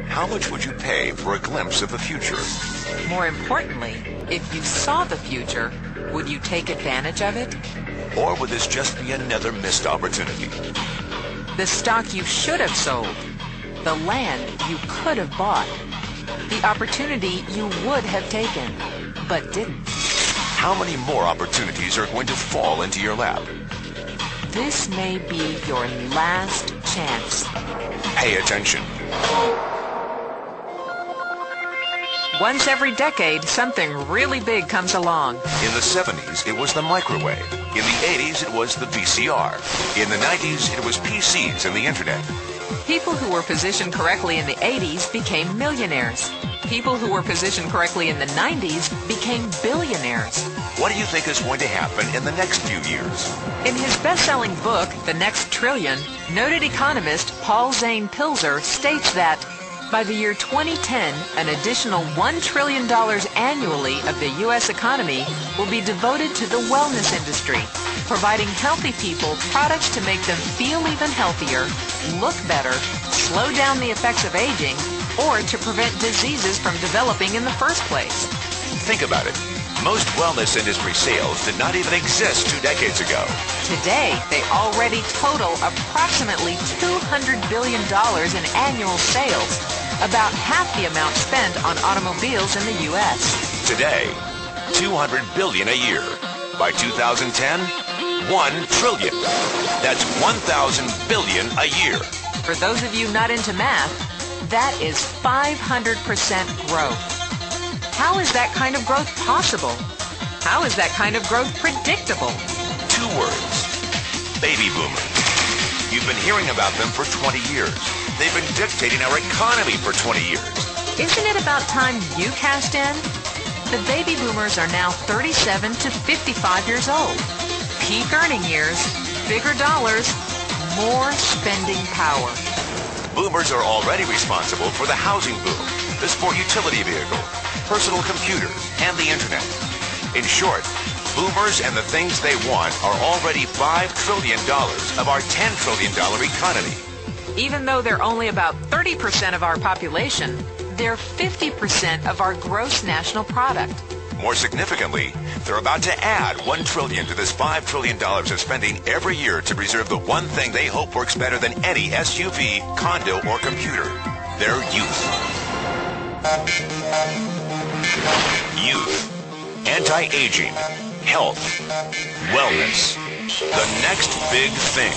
How much would you pay for a glimpse of the future? More importantly, if you saw the future, would you take advantage of it? Or would this just be another missed opportunity? The stock you should have sold, the land you could have bought, the opportunity you would have taken, but didn't. How many more opportunities are going to fall into your lap? This may be your last chance. Pay attention. Once every decade, something really big comes along. In the 70s, it was the microwave. In the 80s, it was the VCR. In the 90s, it was PCs and the internet. People who were positioned correctly in the 80s became millionaires. People who were positioned correctly in the 90s became billionaires. What do you think is going to happen in the next few years? In his best-selling book, The Next Trillion, noted economist Paul Zane Pilzer states that by the year 2010, an additional $1 trillion annually of the U.S. economy will be devoted to the wellness industry, providing healthy people products to make them feel even healthier, look better, slow down the effects of aging, or to prevent diseases from developing in the first place. Think about it. Most wellness industry sales did not even exist 2 decades ago. Today, they already total approximately $200 billion in annual sales, about half the amount spent on automobiles in the U.S. Today, $200 billion a year. By 2010, $1 trillion. That's 1,000 billion a year. For those of you not into math, that is 500% growth. How is that kind of growth possible? How is that kind of growth predictable? 2 words. Baby boomers. You've been hearing about them for 20 years. They've been dictating our economy for 20 years. Isn't it about time you cashed in? The baby boomers are now 37 to 55 years old. Peak earning years, bigger dollars, more spending power. Boomers are already responsible for the housing boom, the sport utility vehicle, personal computers, and the internet. In short, boomers and the things they want are already $5 trillion of our $10 trillion economy. Even though they're only about 30% of our population, they're 50% of our gross national product. More significantly, they're about to add $1 trillion to this $5 trillion of spending every year to preserve the one thing they hope works better than any SUV, condo, or computer: their youth. Youth, anti-aging, health, wellness, the next big thing.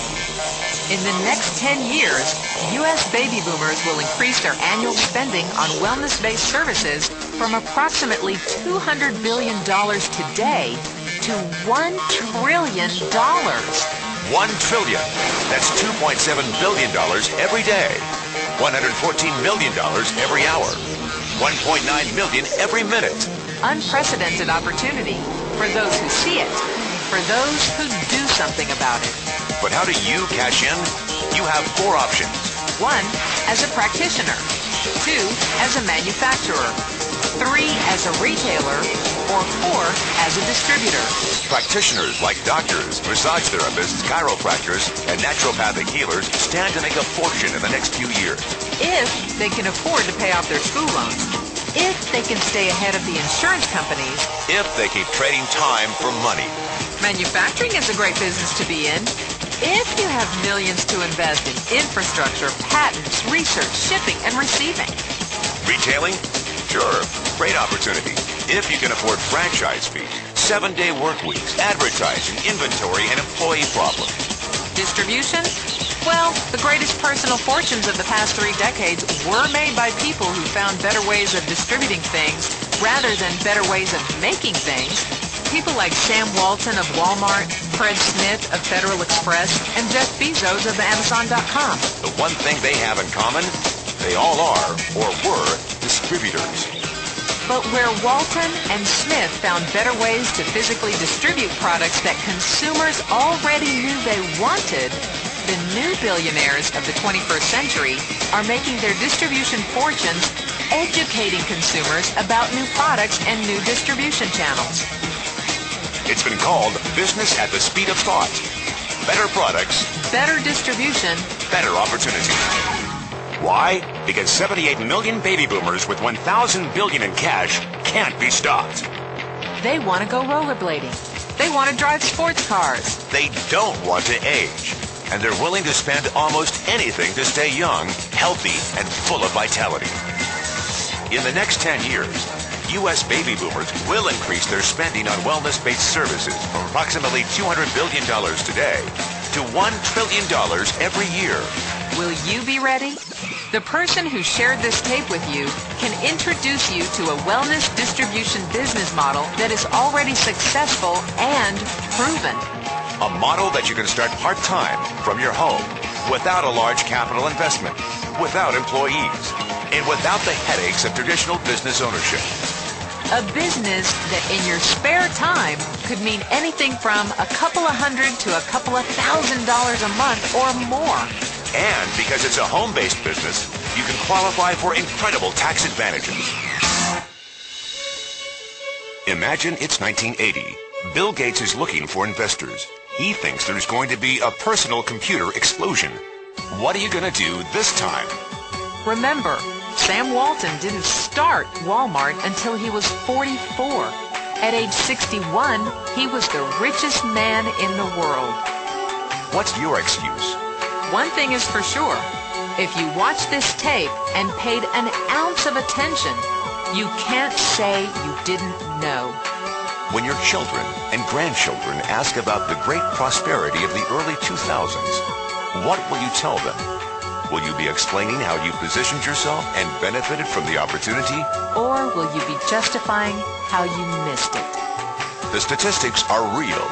In the next 10 years, U.S. baby boomers will increase their annual spending on wellness-based services from approximately $200 billion today to $1 trillion. $1 trillion. That's $2.7 billion every day. $114 million every hour. $1.9 million every minute. Unprecedented opportunity for those who see it, for those who do something about it. But how do you cash in? You have 4 options. 1, as a practitioner. 2, as a manufacturer. 3, as a retailer. Or 4, as a distributor. Practitioners like doctors, massage therapists, chiropractors, and naturopathic healers stand to make a fortune in the next few years. If they can afford to pay off their school loans. If they can stay ahead of the insurance companies. If they keep trading time for money. Manufacturing is a great business to be in. If you have millions to invest in infrastructure, patents, research, shipping, and receiving. Retailing? Sure, great opportunity. If you can afford franchise fees, 7-day work weeks, advertising, inventory, and employee problems. Distribution? Well, the greatest personal fortunes of the past 3 decades were made by people who found better ways of distributing things rather than better ways of making things. People like Sam Walton of Walmart, Fred Smith of Federal Express, and Jeff Bezos of Amazon.com. The one thing they have in common, they all are, or were, distributors. But where Walton and Smith found better ways to physically distribute products that consumers already knew they wanted, the new billionaires of the 21st century are making their distribution fortunes educating consumers about new products and new distribution channels. It's been called business at the speed of thought. better products, better distribution, better opportunity. Why? Because 78 million baby boomers with $1,000 billion in cash can't be stopped. They want to go rollerblading. They want to drive sports cars. They don't want to age. And they're willing to spend almost anything to stay young, healthy, and full of vitality. In the next 10 years, U.S. baby boomers will increase their spending on wellness-based services from approximately $200 billion today to $1 trillion every year. Will you be ready? The person who shared this tape with you can introduce you to a wellness distribution business model that is already successful and proven. A model that you can start part-time from your home without a large capital investment, without employees, and without the headaches of traditional business ownership. A business that in your spare time could mean anything from a couple of $100 to a couple of $1,000 a month or more. And because it's a home-based business, you can qualify for incredible tax advantages. Imagine it's 1980. Bill Gates is looking for investors. He thinks there's going to be a personal computer explosion. What are you going to do this time? Remember, Sam Walton didn't start Walmart until he was 44. At age 61, he was the richest man in the world. What's your excuse? One thing is for sure. If you watched this tape and paid an ounce of attention, you can't say you didn't know. When your children and grandchildren ask about the great prosperity of the early 2000s, what will you tell them? Will you be explaining how you positioned yourself and benefited from the opportunity? Or will you be justifying how you missed it? The statistics are real.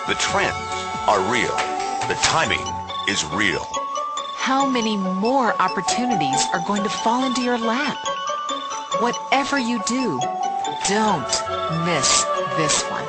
The trends are real. The timing is real. How many more opportunities are going to fall into your lap? Whatever you do, don't miss this one.